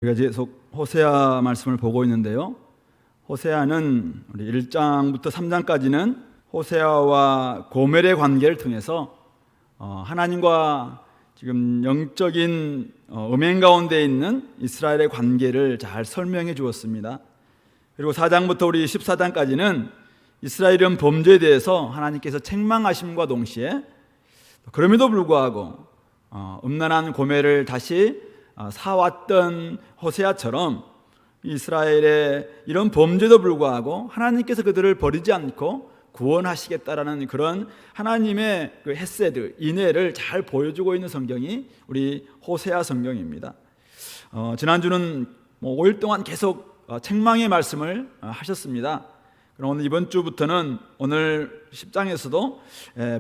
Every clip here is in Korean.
우리가 계속 호세아 말씀을 보고 있는데요. 호세아는 우리 1장부터 3장까지는 호세아와 고멜의 관계를 통해서 하나님과 지금 영적인 음행 가운데 있는 이스라엘의 관계를 잘 설명해 주었습니다. 그리고 4장부터 우리 14장까지는 이스라엘은 범죄에 대해서 하나님께서 책망하심과 동시에 그럼에도 불구하고 음란한 고멜을 다시 사왔던 호세아처럼 이스라엘의 이런 범죄도 불구하고 하나님께서 그들을 버리지 않고 구원하시겠다라는 그런 하나님의 그 헤세드, 인애를 잘 보여주고 있는 성경이 우리 호세아 성경입니다. 지난주는 5일 동안 계속 책망의 말씀을 하셨습니다. 그럼 오늘 이번 주부터는 오늘 10장에서도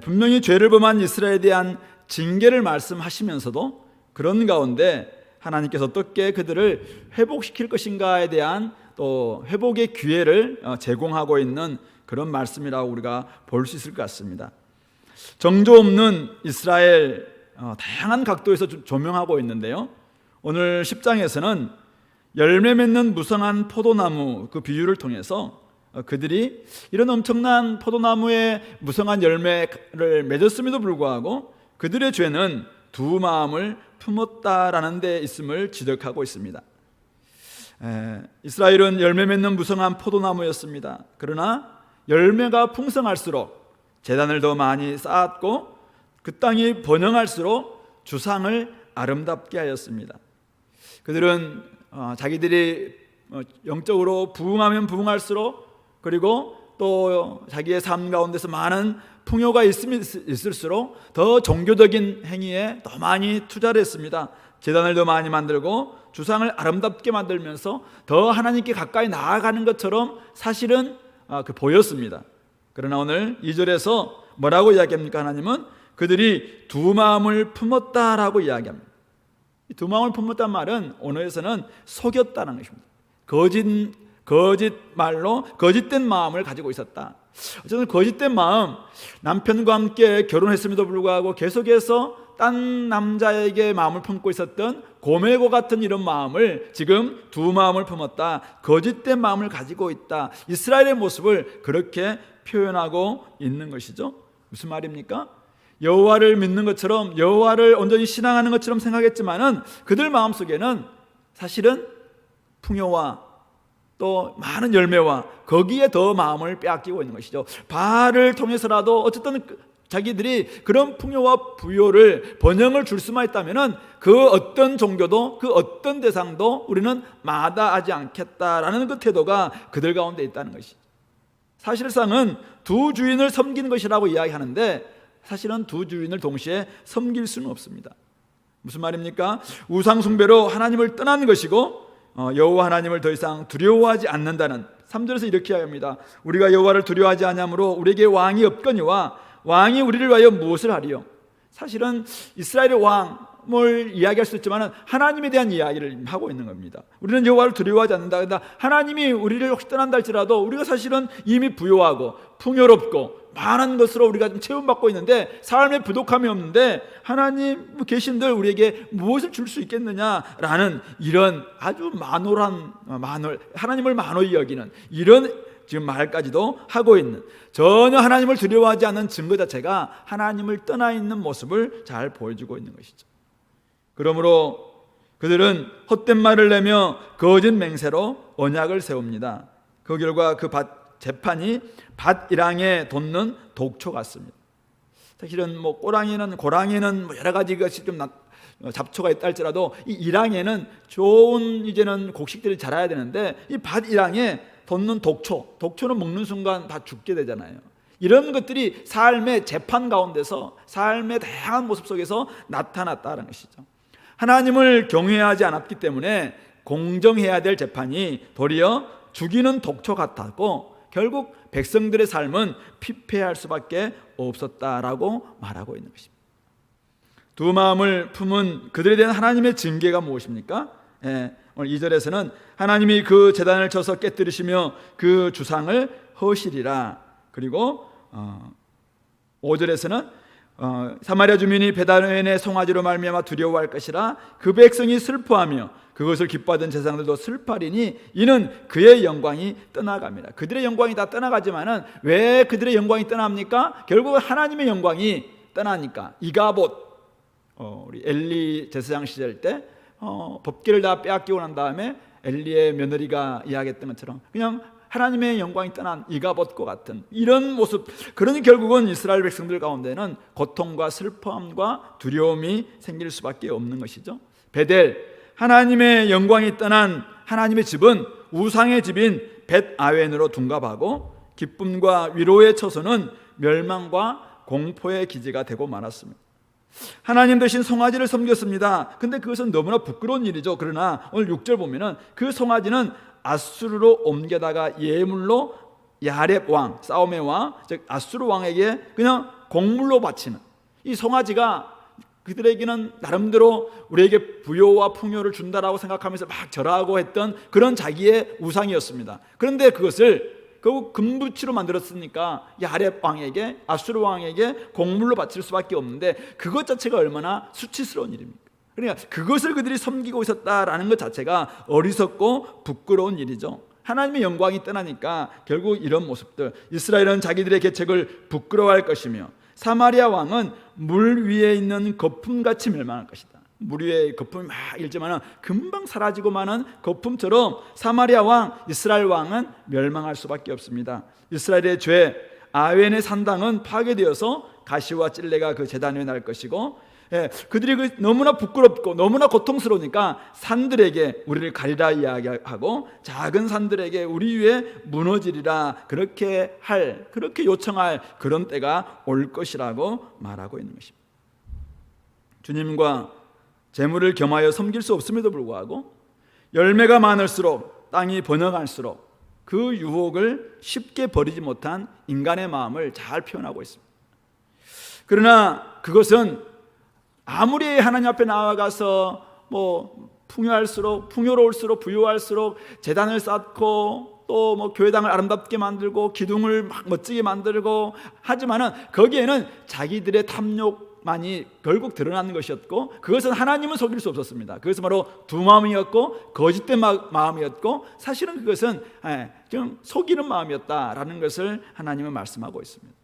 분명히 죄를 범한 이스라엘에 대한 징계를 말씀하시면서도 그런 가운데 하나님께서 어떻게 그들을 회복시킬 것인가에 대한 또 회복의 기회를 제공하고 있는 그런 말씀이라고 우리가 볼 수 있을 것 같습니다. 정조 없는 이스라엘 다양한 각도에서 조명하고 있는데요. 오늘 10장에서는 열매 맺는 무성한 포도나무 그 비유를 통해서 그들이 이런 엄청난 포도나무의 무성한 열매를 맺었음에도 불구하고 그들의 죄는 두 마음을 품었다라는 데 있음을 지적하고 있습니다. 이스라엘은 열매 맺는 무성한 포도나무였습니다. 그러나 열매가 풍성할수록 재단을 더 많이 쌓았고 그 땅이 번영할수록 주상을 아름답게 하였습니다. 그들은 자기들이 영적으로 부흥하면 부흥할수록 그리고 또 자기의 삶 가운데서 많은 풍요가 있을수록 더 종교적인 행위에 더 많이 투자를 했습니다. 제단을 더 많이 만들고 주상을 아름답게 만들면서 더 하나님께 가까이 나아가는 것처럼 사실은 보였습니다. 그러나 오늘 2절에서 뭐라고 이야기합니까? 하나님은 그들이 두 마음을 품었다라고 이야기합니다. 두 마음을 품었다는 말은 언어에서는 속였다는 것입니다. 거짓말로 거짓된 마음을 가지고 있었다. 어쨌든 거짓된 마음, 남편과 함께 결혼했음에도 불구하고 계속해서 딴 남자에게 마음을 품고 있었던 고멜과 같은 이런 마음을 지금 두 마음을 품었다. 거짓된 마음을 가지고 있다. 이스라엘의 모습을 그렇게 표현하고 있는 것이죠. 무슨 말입니까? 여호와를 믿는 것처럼 여호와를 온전히 신앙하는 것처럼 생각했지만은 그들 마음속에는 사실은 풍요와 또 많은 열매와 거기에 더 마음을 빼앗기고 있는 것이죠. 바알을 통해서라도 어쨌든 자기들이 그런 풍요와 부요를 번영을 줄 수만 있다면은 그 어떤 종교도 그 어떤 대상도 우리는 마다하지 않겠다라는 그 태도가 그들 가운데 있다는 것이죠. 사실상은 두 주인을 섬기는 것이라고 이야기하는데 사실은 두 주인을 동시에 섬길 수는 없습니다. 무슨 말입니까? 우상 숭배로 하나님을 떠난 것이고 여호와 하나님을 더 이상 두려워하지 않는다는 3절에서 이렇게 이야기합니다. 우리가 여호와를 두려워하지 아니하므로 우리에게 왕이 없거니와 왕이 우리를 위하여 무엇을 하리요? 사실은 이스라엘의 왕을 이야기할 수 있지만 하나님에 대한 이야기를 하고 있는 겁니다. 우리는 여호와를 두려워하지 않는다. 그러나 하나님이 우리를 혹시 떠난다 할지라도 우리가 사실은 이미 부요하고 풍요롭고 많은 것으로 우리가 좀 체험받고 있는데 삶에 부족함이 없는데 하나님 계신들 우리에게 무엇을 줄 수 있겠느냐라는 이런 아주 하나님을 만홀히 여기는 이런 지금 말까지도 하고 있는 전혀 하나님을 두려워하지 않는 증거 자체가 하나님을 떠나 있는 모습을 잘 보여주고 있는 것이죠. 그러므로 그들은 헛된 말을 내며 거짓 맹세로 언약을 세웁니다. 그 결과 그 재판이 밭이랑에 돋는 독초 같습니다. 사실은 고랑에는 여러 가지 것이 좀 잡초가 있다 할지라도 이 이랑에는 좋은 이제는 곡식들이 자라야 되는데 이 밭이랑에 돋는 독초는 먹는 순간 다 죽게 되잖아요. 이런 것들이 삶의 재판 가운데서 삶의 다양한 모습 속에서 나타났다는 것이죠. 하나님을 경외하지 않았기 때문에 공정해야 될 재판이 도리어 죽이는 독초 같았고 결국 백성들의 삶은 피폐할 수밖에 없었다라고 말하고 있는 것입니다. 두 마음을 품은 그들에 대한 하나님의 징계가 무엇입니까? 오늘 2절에서는 하나님이 그 제단을 쳐서 깨뜨리시며 그 주상을 허시리라. 그리고 5절에서는 사마리아 주민이 베다웬의 송아지로 말미암아 두려워할 것이라 그 백성이 슬퍼하며 그것을 기뻐하던 제사장들도 슬퍼하리니 이는 그의 영광이 떠나갑니다. 그들의 영광이 다 떠나가지만은 왜 그들의 영광이 떠납니까? 결국은 하나님의 영광이 떠나니까. 이가봇, 우리 엘리 제사장 시절 때 법궤를 다 빼앗기고 난 다음에 엘리의 며느리가 이야기했던 것처럼 그냥 하나님의 영광이 떠난 이가봇과 같은 이런 모습. 그러니 결국은 이스라엘 백성들 가운데는 고통과 슬퍼함과 두려움이 생길 수밖에 없는 것이죠. 베델, 하나님의 영광이 떠난 하나님의 집은 우상의 집인 벳아웬으로 둔갑하고 기쁨과 위로의 처소는 멸망과 공포의 기지가 되고 말았습니다. 하나님 대신 송아지를 섬겼습니다. 근데 그것은 너무나 부끄러운 일이죠. 그러나 오늘 6절 보면은 그 송아지는 아수르로 옮겨다가 예물로 야렙 왕, 싸움의 왕, 즉 아수르 왕에게 그냥 곡물로 바치는, 이 송아지가 그들에게는 나름대로 우리에게 부요와 풍요를 준다라고 생각하면서 막 절하고 했던 그런 자기의 우상이었습니다. 그런데 그것을 결국 금붙이로 만들었으니까 야렙 왕에게, 아수르 왕에게 곡물로 바칠 수밖에 없는데 그것 자체가 얼마나 수치스러운 일입니까? 그러니까 그것을 그들이 섬기고 있었다라는 것 자체가 어리석고 부끄러운 일이죠. 하나님의 영광이 떠나니까 결국 이런 모습들, 이스라엘은 자기들의 계책을 부끄러워할 것이며 사마리아 왕은 물 위에 있는 거품같이 멸망할 것이다. 물 위에 거품이 막 일지만 금방 사라지고 마는 거품처럼 사마리아 왕, 이스라엘 왕은 멸망할 수밖에 없습니다. 이스라엘의 죄, 아웬의 산당은 파괴되어서 가시와 찔레가 그 제단 위에 날 것이고, 그들이 너무나 부끄럽고 너무나 고통스러우니까 산들에게 우리를 가리라 이야기하고 작은 산들에게 우리 위에 무너지리라 그렇게 요청할 그런 때가 올 것이라고 말하고 있는 것입니다. 주님과 재물을 겸하여 섬길 수 없음에도 불구하고 열매가 많을수록 땅이 번영할수록 그 유혹을 쉽게 버리지 못한 인간의 마음을 잘 표현하고 있습니다. 그러나 그것은 아무리 하나님 앞에 나아가서 풍요로울수록 부유할수록 제단을 쌓고 또 교회당을 아름답게 만들고 기둥을 막 멋지게 만들고 하지만은 거기에는 자기들의 탐욕만이 결국 드러나는 것이었고, 그것은 하나님은 속일 수 없었습니다. 그것은 바로 두 마음이었고 거짓된 마음이었고, 사실은 그것은 좀 속이는 마음이었다라는 것을 하나님은 말씀하고 있습니다.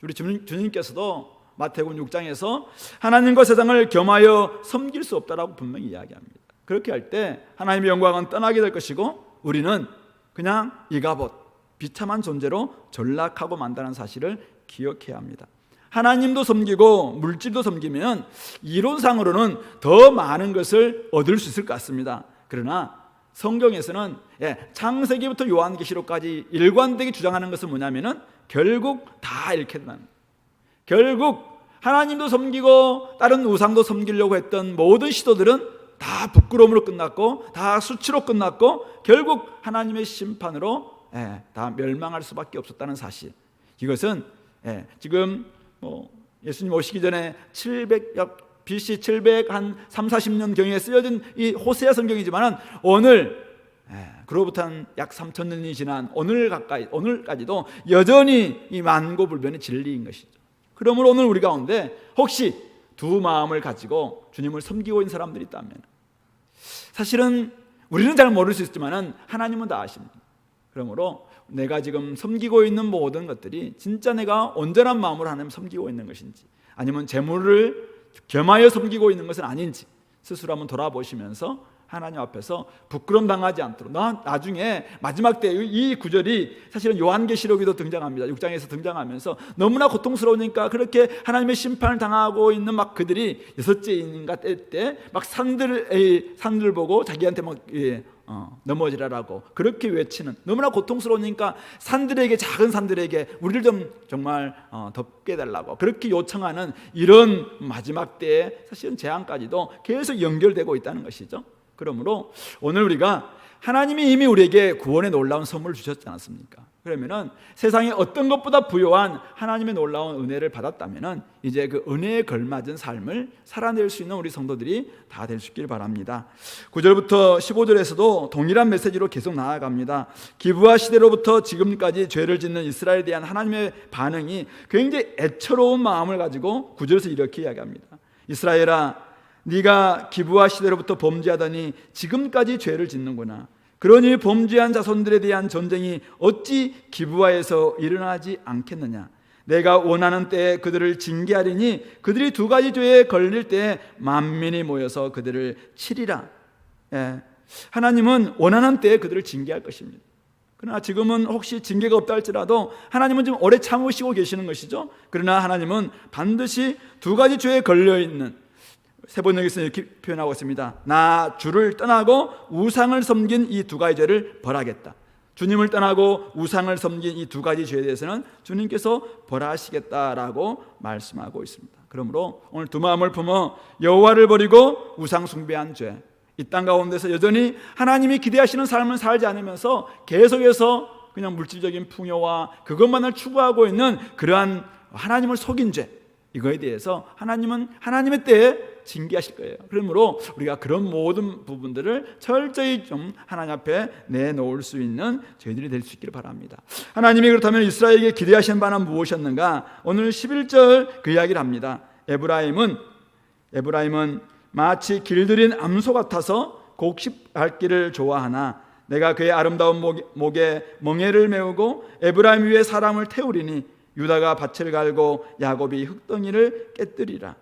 우리 주님께서도 마태복음 6장에서 하나님과 세상을 겸하여 섬길 수 없다라고 분명히 이야기합니다. 그렇게 할 때 하나님의 영광은 떠나게 될 것이고 우리는 그냥 이가봇, 비참한 존재로 전락하고 만다는 사실을 기억해야 합니다. 하나님도 섬기고 물질도 섬기면 이론상으로는 더 많은 것을 얻을 수 있을 것 같습니다. 그러나 성경에서는 창세기부터 요한계시록까지 일관되게 주장하는 것은 뭐냐면은 결국 다 잃게 된다는 거예요. 결국 하나님도 섬기고 다른 우상도 섬기려고 했던 모든 시도들은 다 부끄러움으로 끝났고 다 수치로 끝났고 결국 하나님의 심판으로 다 멸망할 수밖에 없었다는 사실. 이것은 지금 예수님 오시기 전에 BC 700 한 3,40년 경에 쓰여진 이 호세아 성경이지만 오늘 그로부터 약 3,000년이 지난 오늘까지도 여전히 이 만고불변의 진리인 것이죠. 그러므로 오늘 우리 가운데 혹시 두 마음을 가지고 주님을 섬기고 있는 사람들이 있다면, 사실은 우리는 잘 모를 수 있지만 하나님은 다 아십니다. 그러므로 내가 지금 섬기고 있는 모든 것들이 진짜 내가 온전한 마음으로 하나님을 섬기고 있는 것인지, 아니면 재물을 겸하여 섬기고 있는 것은 아닌지 스스로 한번 돌아보시면서 하나님 앞에서 부끄러움 당하지 않도록, 나중에 마지막 때 이 구절이 사실은 요한계시록에도 등장합니다. 6장에서 등장하면서 너무나 고통스러우니까 그렇게 하나님의 심판을 당하고 있는 막 그들이 여섯째 인가 때 막 산들 보고 자기한테 막 넘어지라라고 그렇게 외치는, 너무나 고통스러우니까 산들에게, 작은 산들에게 우리를 좀 정말 덮게 해달라고 그렇게 요청하는 이런 마지막 때의 사실은 재앙까지도 계속 연결되고 있다는 것이죠. 그러므로 오늘 우리가 하나님이 이미 우리에게 구원의 놀라운 선물을 주셨지 않았습니까? 그러면은 세상에 어떤 것보다 부요한 하나님의 놀라운 은혜를 받았다면은 이제 그 은혜에 걸맞은 삶을 살아낼 수 있는 우리 성도들이 다 될 수 있길 바랍니다. 9절부터 15절에서도 동일한 메시지로 계속 나아갑니다. 기브아 시대로부터 지금까지 죄를 짓는 이스라엘에 대한 하나님의 반응이 굉장히 애처로운 마음을 가지고 9절에서 이렇게 이야기합니다. 이스라엘아, 네가 기브아 시대로부터 범죄하더니 지금까지 죄를 짓는구나. 그러니 범죄한 자손들에 대한 전쟁이 어찌 기브아에서 일어나지 않겠느냐. 내가 원하는 때에 그들을 징계하리니 그들이 두 가지 죄에 걸릴 때에 만민이 모여서 그들을 치리라. 하나님은 원하는 때에 그들을 징계할 것입니다. 그러나 지금은 혹시 징계가 없다 할지라도 하나님은 좀 오래 참으시고 계시는 것이죠. 그러나 하나님은 반드시 두 가지 죄에 걸려있는, 세번역에서 이렇게 표현하고 있습니다. 나 주를 떠나고 우상을 섬긴 이 두 가지 죄를 벌하겠다. 주님을 떠나고 우상을 섬긴 이 두 가지 죄에 대해서는 주님께서 벌하시겠다라고 말씀하고 있습니다. 그러므로 오늘 두 마음을 품어 여호와를 버리고 우상 숭배한 죄, 이 땅 가운데서 여전히 하나님이 기대하시는 삶을 살지 않으면서 계속해서 그냥 물질적인 풍요와 그것만을 추구하고 있는 그러한 하나님을 속인 죄, 이거에 대해서 하나님은 하나님의 때에 징계하실 거예요. 그러므로 우리가 그런 모든 부분들을 철저히 좀 하나님 앞에 내놓을 수 있는 저희들이 될 수 있기를 바랍니다. 하나님이 그렇다면 이스라엘에게 기대하신 바는 무엇이었는가? 오늘 11절 그 이야기를 합니다. 에브라임은 마치 길들인 암소 같아서 곡식밟기를 좋아하나 내가 그의 아름다운 목에 멍에를 메우고 에브라임 위에 사람을 태우리니 유다가 밭을 갈고 야곱이 흙덩이를 깨뜨리라.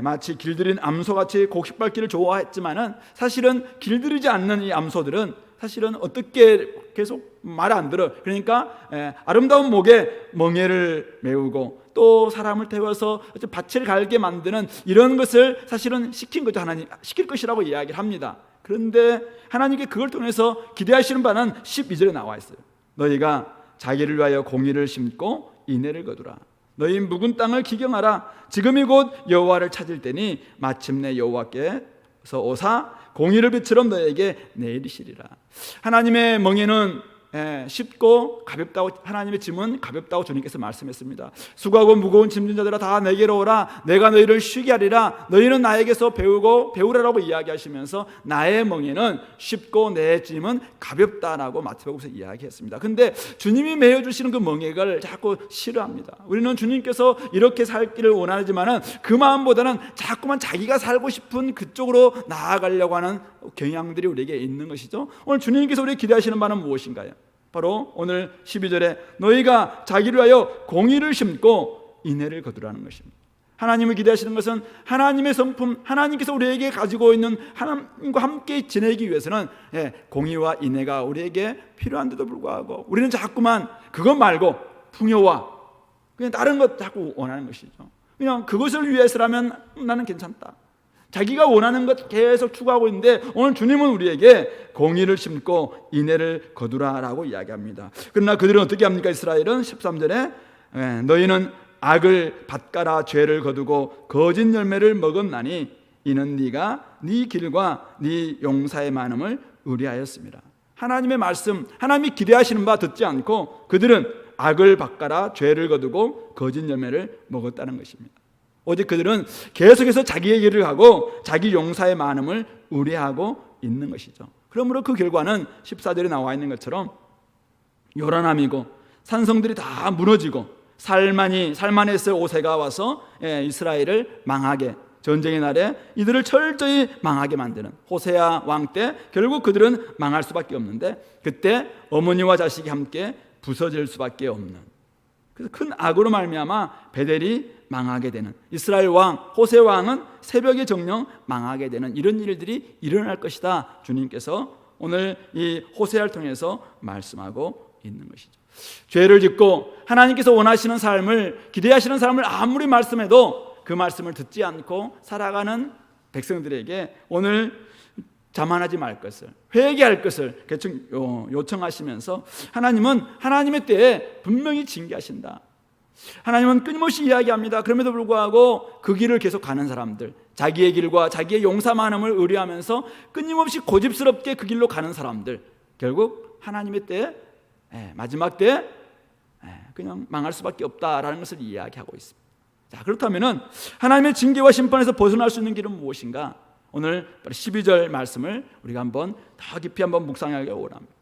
마치 길들인 암소같이 곡식밟기를 좋아했지만은 사실은 길들이지 않는 이 암소들은 사실은 어떻게 계속 말 안 들어. 그러니까 아름다운 목에 멍에를 메우고 또 사람을 태워서 밭을 갈게 만드는 이런 것을 사실은 시킨 거죠. 하나님 시킬 것이라고 이야기를 합니다. 그런데 하나님께 그걸 통해서 기대하시는 바는 12절에 나와 있어요. 너희가 자기를 위하여 공의를 심고 인애를 거두라. 너희 묵은 땅을 기경하라. 지금이 곧 여호와를 찾을 때니 마침내 여호와께서 오사 공의를 빛처럼 너에게 내리시리라. 하나님의 멍에는 쉽고 가볍다고, 하나님의 짐은 가볍다고 주님께서 말씀했습니다. 수고하고 무거운 짐진 자들아 다 내게로 오라. 내가 너희를 쉬게 하리라. 너희는 나에게서 배우라라고 이야기하시면서 나의 멍에는 쉽고 내 짐은 가볍다라고 마태복음에서 이야기했습니다. 근데 주님이 메어주시는 그 멍에를 자꾸 싫어합니다. 우리는 주님께서 이렇게 살기를 원하지만은 그 마음보다는 자꾸만 자기가 살고 싶은 그쪽으로 나아가려고 하는 경향들이 우리에게 있는 것이죠. 오늘 주님께서 우리에게 기대하시는 바는 무엇인가요? 바로 오늘 12절에 너희가 자기를 위하여 공의를 심고 인애를 거두라는 것입니다. 하나님을 기대하시는 것은 하나님의 성품, 하나님께서 우리에게 가지고 있는 하나님과 함께 지내기 위해서는 공의와 인애가 우리에게 필요한데도 불구하고 우리는 자꾸만 그것 말고 풍요와 그냥 다른 것 자꾸 원하는 것이죠. 그냥 그것을 위해서라면 나는 괜찮다. 자기가 원하는 것 계속 추구하고 있는데 오늘 주님은 우리에게 공의를 심고 인애를 거두라라고 이야기합니다. 그러나 그들은 어떻게 합니까? 이스라엘은 13절에 너희는 악을 밭가라 죄를 거두고 거짓 열매를 먹었나니 이는 네가 네 길과 네 용사의 많음을 의뢰하였습니다. 하나님의 말씀, 하나님이 기대하시는 바 듣지 않고 그들은 악을 밭가라 죄를 거두고 거짓 열매를 먹었다는 것입니다. 오직 그들은 계속해서 자기의 길을 가고 자기 용사의 많음을 의뢰하고 있는 것이죠. 그러므로 그 결과는 14절에 나와 있는 것처럼 요란함이고 산성들이 다 무너지고 살만했을 오세가 와서 이스라엘을 망하게, 전쟁의 날에 이들을 철저히 망하게 만드는 호세아 왕 때 결국 그들은 망할 수밖에 없는데 그때 어머니와 자식이 함께 부서질 수밖에 없는, 그래서 큰 악으로 말미암아 베델이 망하게 되는, 이스라엘 왕 호세 왕은 새벽에 정령 망하게 되는 이런 일들이 일어날 것이다. 주님께서 오늘 이 호세아를 통해서 말씀하고 있는 것이죠. 죄를 짓고 하나님께서 원하시는 삶을, 기대하시는 삶을 아무리 말씀해도 그 말씀을 듣지 않고 살아가는 백성들에게 오늘 자만하지 말 것을, 회개할 것을 요청하시면서 하나님은 하나님의 때에 분명히 징계하신다. 하나님은 끊임없이 이야기합니다. 그럼에도 불구하고 그 길을 계속 가는 사람들, 자기의 길과 자기의 용사 많음을 의뢰하면서 끊임없이 고집스럽게 그 길로 가는 사람들, 결국 하나님의 때에 마지막 때 그냥 망할 수밖에 없다라는 것을 이야기하고 있습니다. 자, 그렇다면 하나님의 징계와 심판에서 벗어날 수 있는 길은 무엇인가? 오늘 12절 말씀을 우리가 한번 더 깊이 한번 묵상하기 원합니다.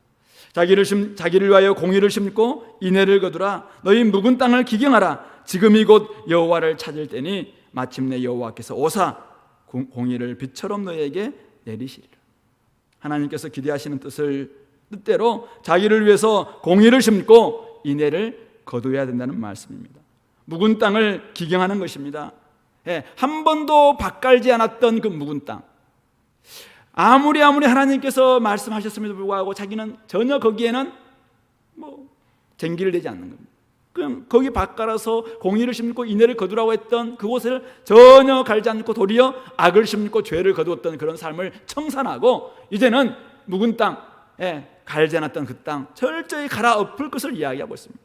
자기를 위하여 공의를 심고 인애를 거두라. 너희 묵은 땅을 기경하라. 지금이 곧 여호와를 찾을 때니 마침내 여호와께서 오사 공의를 빛처럼 너희에게 내리시리라. 하나님께서 기대하시는 뜻대로 자기를 위해서 공의를 심고 인애를 거두어야 된다는 말씀입니다. 묵은 땅을 기경하는 것입니다. 한 번도 밭갈지 않았던 그 묵은 땅, 아무리 하나님께서 말씀하셨음에도 불구하고 자기는 전혀 거기에는 쟁기를 대지 않는 겁니다. 그냥 거기 밭갈아서 공의를 심고 인애를 거두라고 했던 그곳을 전혀 갈지 않고 도리어 악을 심고 죄를 거두었던 그런 삶을 청산하고 이제는 묵은 땅, 갈지 않았던 그 땅 철저히 갈아엎을 것을 이야기하고 있습니다.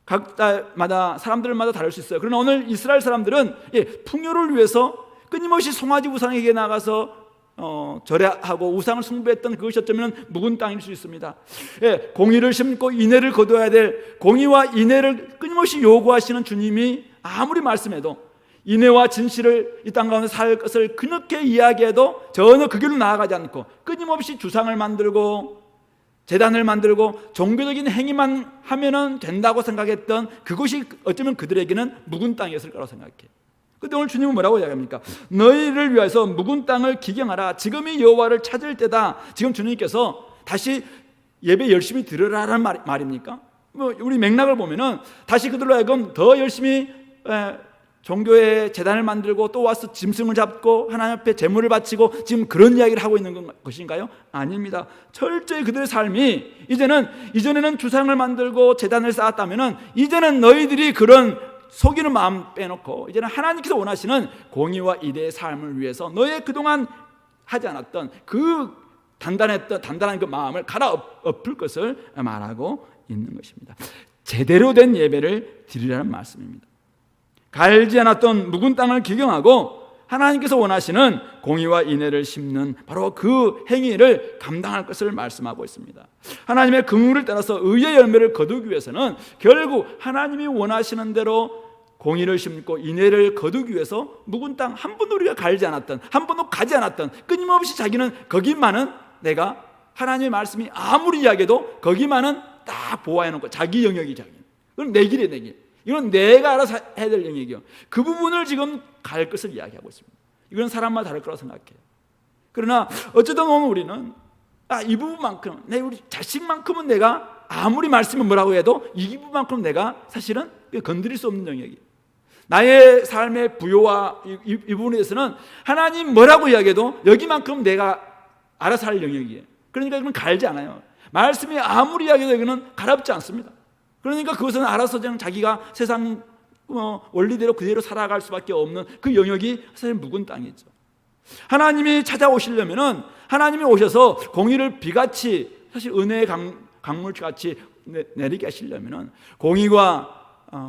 각마다 사람들마다 다를 수 있어요. 그러나 오늘 이스라엘 사람들은 풍요를 위해서 끊임없이 송아지 우상에게 나가서 절야하고 우상을 숭배했던 그것이 어쩌면 묵은 땅일 수 있습니다. 공의를 심고 인애를 거둬야 될 공의와 인애를 끊임없이 요구하시는 주님이 아무리 말씀해도 인애와 진실을 이 땅 가운데 살 것을 그렇게 이야기해도 전혀 그 길로 나아가지 않고 끊임없이 주상을 만들고 제단을 만들고 종교적인 행위만 하면은 된다고 생각했던 그것이 어쩌면 그들에게는 묵은 땅이었을 거라고 생각해요. 그런데 오늘 주님은 뭐라고 이야기합니까? 너희를 위해서 묵은 땅을 기경하라. 지금이 여호와를 찾을 때다. 지금 주님께서 다시 예배 열심히 드리라는 말입니까? 우리 맥락을 보면은 다시 그들로 하여금 더 열심히 종교의 재단을 만들고 또 와서 짐승을 잡고 하나님 앞에 제물을 바치고 지금 그런 이야기를 하고 있는 것인가요? 아닙니다. 철저히 그들의 삶이 이전에는 주상을 만들고 재단을 쌓았다면은 이제는 너희들이 그런 속이는 마음 빼놓고 이제는 하나님께서 원하시는 공의와 이대의 삶을 위해서 너의 그동안 하지 않았던 그 단단한 그 마음을 갈아엎을 것을 말하고 있는 것입니다. 제대로 된 예배를 드리라는 말씀입니다. 갈지 않았던 묵은 땅을 기경하고 하나님께서 원하시는 공의와 인애를 심는 바로 그 행위를 감당할 것을 말씀하고 있습니다. 하나님의 긍휼을 따라서 의의 열매를 거두기 위해서는 결국 하나님이 원하시는 대로 공의를 심고 인애를 거두기 위해서 묵은 땅 한 번도 우리가 갈지 않았던, 한 번도 가지 않았던, 끊임없이 자기는 거기만은 내가 하나님의 말씀이 아무리 이야기해도 거기만은 딱 보호해놓고 자기 영역이 그럼 내 길이에요, 내 길. 이건 내가 알아서 해야 될 영역이요. 그 부분을 지금 갈 것을 이야기하고 있습니다. 이건 사람마다 다를 거라고 생각해요. 그러나 어쩌다 보면 우리는 이 부분만큼 우리 자식만큼은 내가 아무리 말씀을 뭐라고 해도 이 부분만큼 내가 사실은 건드릴 수 없는 영역이에요. 나의 삶의 부요와 이 부분에 대해서는 하나님 뭐라고 이야기해도 여기만큼 내가 알아서 할 영역이에요. 그러니까 이건 갈지 않아요. 말씀이 아무리 이야기해도 여기는 갈아엎지 않습니다. 그러니까 그것은 알아서 그냥 자기가 세상 원리대로 그대로 살아갈 수밖에 없는 그 영역이 사실 묵은 땅이죠. 하나님이 찾아오시려면은 하나님이 오셔서 공의를 비같이 사실 은혜의 강물같이 내리게 하시려면은 공의와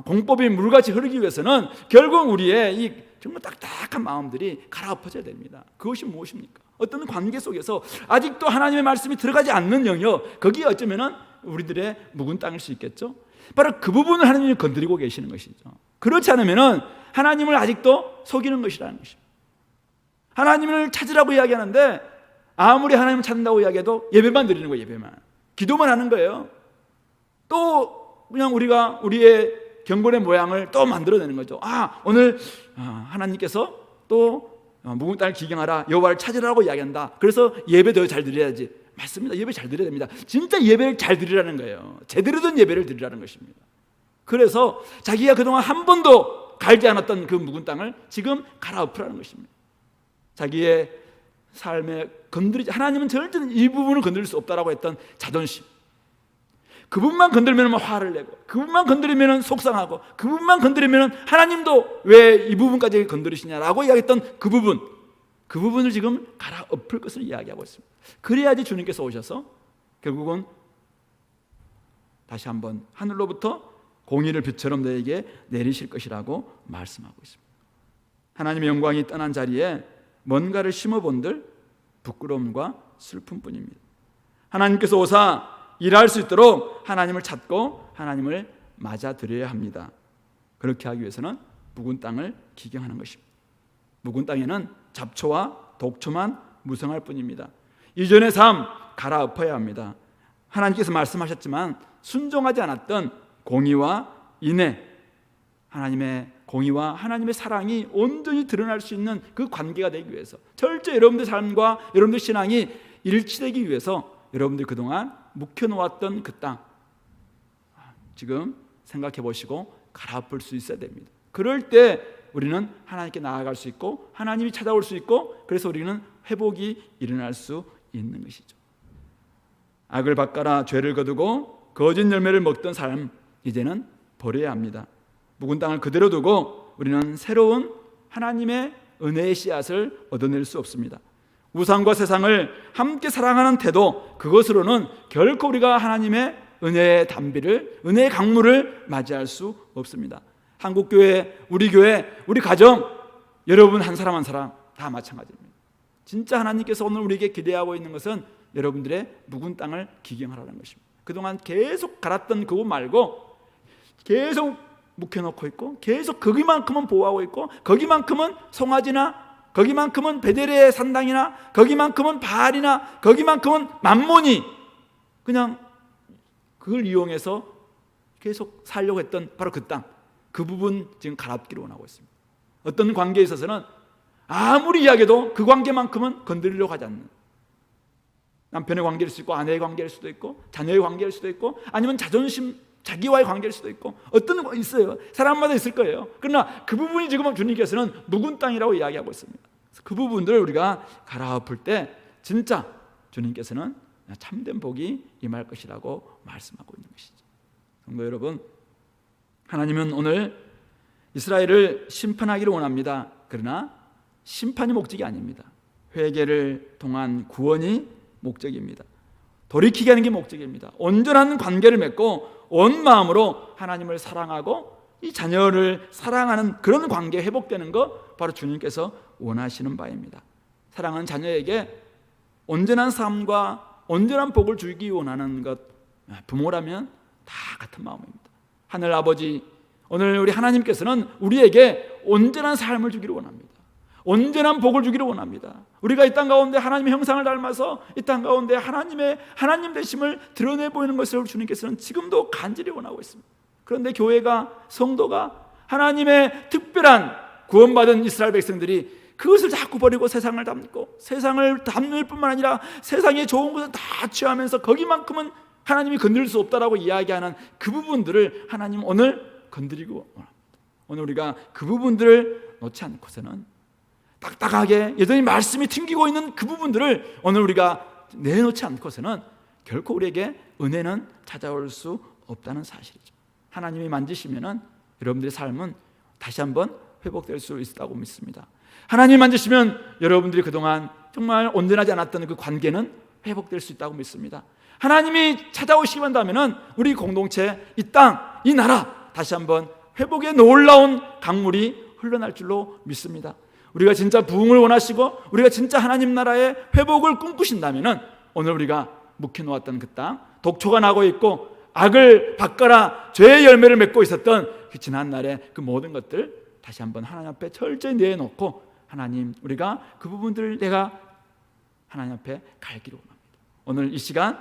공법이 물같이 흐르기 위해서는 결국 우리의 이 정말 딱딱한 마음들이 갈아엎어져야 됩니다. 그것이 무엇입니까? 어떤 관계 속에서 아직도 하나님의 말씀이 들어가지 않는 영역, 거기에 어쩌면은 우리들의 묵은 땅일 수 있겠죠. 바로 그 부분을 하나님이 건드리고 계시는 것이죠. 그렇지 않으면은 하나님을 아직도 속이는 것이라는 것입니다. 하나님을 찾으라고 이야기하는데 아무리 하나님을 찾는다고 이야기해도 예배만 드리는 거예요. 예배만, 기도만 하는 거예요. 또 그냥 우리가 우리의 경건의 모양을 또 만들어내는 거죠. 오늘 하나님께서 또 묵은 땅을 기경하라, 여호와를 찾으라고 이야기한다. 그래서 예배 더 잘 드려야지. 맞습니다. 예배 잘 드려야 됩니다. 진짜 예배를 잘 드리라는 거예요. 제대로 된 예배를 드리라는 것입니다. 그래서 자기가 그동안 한 번도 갈지 않았던 그 묵은 땅을 지금 갈아엎으라는 것입니다. 자기의 삶에 하나님은 절대 이 부분을 건드릴 수 없다라고 했던 자존심, 그 부분만 건드리면 화를 내고, 그 부분만 건드리면 속상하고, 그 부분만 건드리면 하나님도 왜 이 부분까지 건드리시냐라고 이야기했던 그 부분을 지금 갈아엎을 것을 이야기하고 있습니다. 그래야지 주님께서 오셔서 결국은 다시 한번 하늘로부터 공의를 빛처럼 너에게 내리실 것이라고 말씀하고 있습니다. 하나님의 영광이 떠난 자리에 뭔가를 심어본들 부끄러움과 슬픔뿐입니다. 하나님께서 오사 일할 수 있도록 하나님을 찾고 하나님을 맞아들여야 합니다. 그렇게 하기 위해서는 묵은 땅을 기경하는 것입니다. 묵은 땅에는 잡초와 독초만 무성할 뿐입니다. 이전의 삶 갈아엎어야 합니다. 하나님께서 말씀하셨지만 순종하지 않았던 공의와 인애, 하나님의 공의와 하나님의 사랑이 온전히 드러날 수 있는 그 관계가 되기 위해서, 철저히 여러분들 삶과 여러분들 신앙이 일치되기 위해서 여러분들이 그동안 묵혀놓았던 그 땅 지금 생각해 보시고 갈아엎을 수 있어야 됩니다. 그럴 때 우리는 하나님께 나아갈 수 있고 하나님이 찾아올 수 있고, 그래서 우리는 회복이 일어날 수 있는 것이죠. 악을 바꿔라 죄를 거두고 거짓 열매를 먹던 삶 이제는 버려야 합니다. 묵은 땅을 그대로 두고 우리는 새로운 하나님의 은혜의 씨앗을 얻어낼 수 없습니다. 우상과 세상을 함께 사랑하는 태도, 그것으로는 결코 우리가 하나님의 은혜의 단비를, 은혜의 강물을 맞이할 수 없습니다. 한국교회, 우리 교회, 우리 가정, 여러분 한 사람 한 사람 다 마찬가지입니다. 진짜 하나님께서 오늘 우리에게 기대하고 있는 것은 여러분들의 묵은 땅을 기경하라는 것입니다. 그동안 계속 갈았던 그곳 말고 계속 묵혀놓고 있고 계속 거기만큼은 보호하고 있고 거기만큼은 송아지나 거기만큼은 베델의 산당이나 거기만큼은 바알이나 거기만큼은 만몬이 그냥 그걸 이용해서 계속 살려고 했던 바로 그 땅, 그 부분 지금 갈아엎기를 원하고 있습니다. 어떤 관계에 있어서는 아무리 이야기해도 그 관계만큼은 건드리려고 하지 않는, 남편의 관계일 수도 있고 아내의 관계일 수도 있고 자녀의 관계일 수도 있고 아니면 자존심, 자기와의 관계일 수도 있고 어떤 거 있어요. 사람마다 있을 거예요. 그러나 그 부분이 지금 주님께서는 묵은 땅이라고 이야기하고 있습니다. 그 부분들을 우리가 갈아엎을 때 진짜 주님께서는 참된 복이 임할 것이라고 말씀하고 있는 것이죠. 성도 여러분, 하나님은 오늘 이스라엘을 심판하기를 원합니다. 그러나 심판이 목적이 아닙니다. 회개를 통한 구원이 목적입니다. 돌이키게 하는 게 목적입니다. 온전한 관계를 맺고 온 마음으로 하나님을 사랑하고 이 자녀를 사랑하는 그런 관계 회복되는 것, 바로 주님께서 원하시는 바입니다. 사랑하는 자녀에게 온전한 삶과 온전한 복을 주기 원하는 것, 부모라면 다 같은 마음입니다. 하늘 아버지, 오늘 우리 하나님께서는 우리에게 온전한 삶을 주기를 원합니다. 온전한 복을 주기를 원합니다. 우리가 이 땅 가운데 하나님의 형상을 닮아서 이 땅 가운데 하나님의 하나님 되심을 드러내 보이는 것을 주님께서는 지금도 간절히 원하고 있습니다. 그런데 교회가, 성도가 하나님의 특별한 구원받은 이스라엘 백성들이 그것을 자꾸 버리고 세상을 닮고 세상을 닮을 뿐만 아니라 세상의 좋은 것을 다 취하면서 거기만큼은 하나님이 건드릴 수 없다라고 이야기하는 그 부분들을 하나님 오늘 건드리고 원합니다. 오늘 우리가 그 부분들을 놓지 않고서는 딱딱하게 여전히 말씀이 튕기고 있는 그 부분들을 오늘 우리가 내놓지 않고서는 결코 우리에게 은혜는 찾아올 수 없다는 사실이죠. 하나님이 만지시면은 여러분들의 삶은 다시 한번 회복될 수 있다고 믿습니다. 하나님이 만지시면 여러분들이 그동안 정말 온전하지 않았던 그 관계는 회복될 수 있다고 믿습니다. 하나님이 찾아오시기만 한다면은 우리 공동체, 이 땅, 이 나라 다시 한번 회복의 놀라운 강물이 흘러날 줄로 믿습니다. 우리가 진짜 부흥을 원하시고 우리가 진짜 하나님 나라의 회복을 꿈꾸신다면은 오늘 우리가 묵혀놓았던 그 땅, 독초가 나고 있고 악을 바꿔라 죄의 열매를 맺고 있었던 그 지난날의 그 모든 것들 다시 한번 하나님 앞에 철저히 내놓고, 하나님, 우리가 그 부분들을 내가 하나님 앞에 갈기를 원합니다. 오늘 이 시간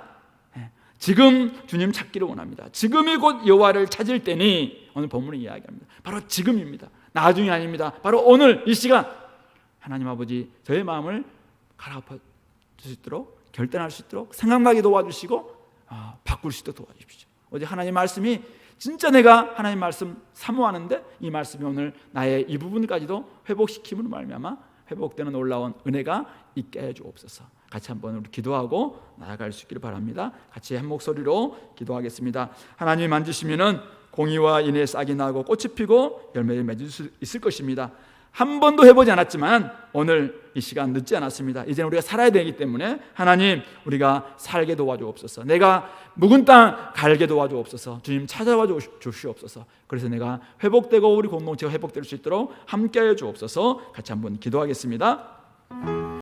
지금 주님 찾기를 원합니다. 지금이 곧 여호와를 찾을 때니, 오늘 본문이 이야기합니다. 바로 지금입니다. 나중이 아닙니다. 바로 오늘 이 시간 하나님 아버지 저의 마음을 갈아엎어 줄 수 있도록, 결단할 수 있도록, 생각나게 도와주시고 바꿀 수 있도록 도와주십시오. 어제 하나님 말씀이 진짜 내가 하나님 말씀 사모하는데 이 말씀이 오늘 나의 이 부분까지도 회복시킴으로 말미암아 회복되는 놀라운 은혜가 있게 해주옵소서. 같이 한번 우리 기도하고 나아갈 수 있기를 바랍니다. 같이 한 목소리로 기도하겠습니다. 하나님이 만지시면은 공의와 인애의 싹이 나고 꽃이 피고 열매를 맺을 수 있을 것입니다. 한 번도 해보지 않았지만 오늘 이 시간 늦지 않았습니다. 이제는 우리가 살아야 되기 때문에 하나님, 우리가 살게 도와주옵소서. 내가 묵은 땅 갈게 도와주옵소서. 주님 찾아와 주시옵소서. 그래서 내가 회복되고 우리 공동체가 회복될 수 있도록 함께해 주옵소서. 같이 한번 기도하겠습니다.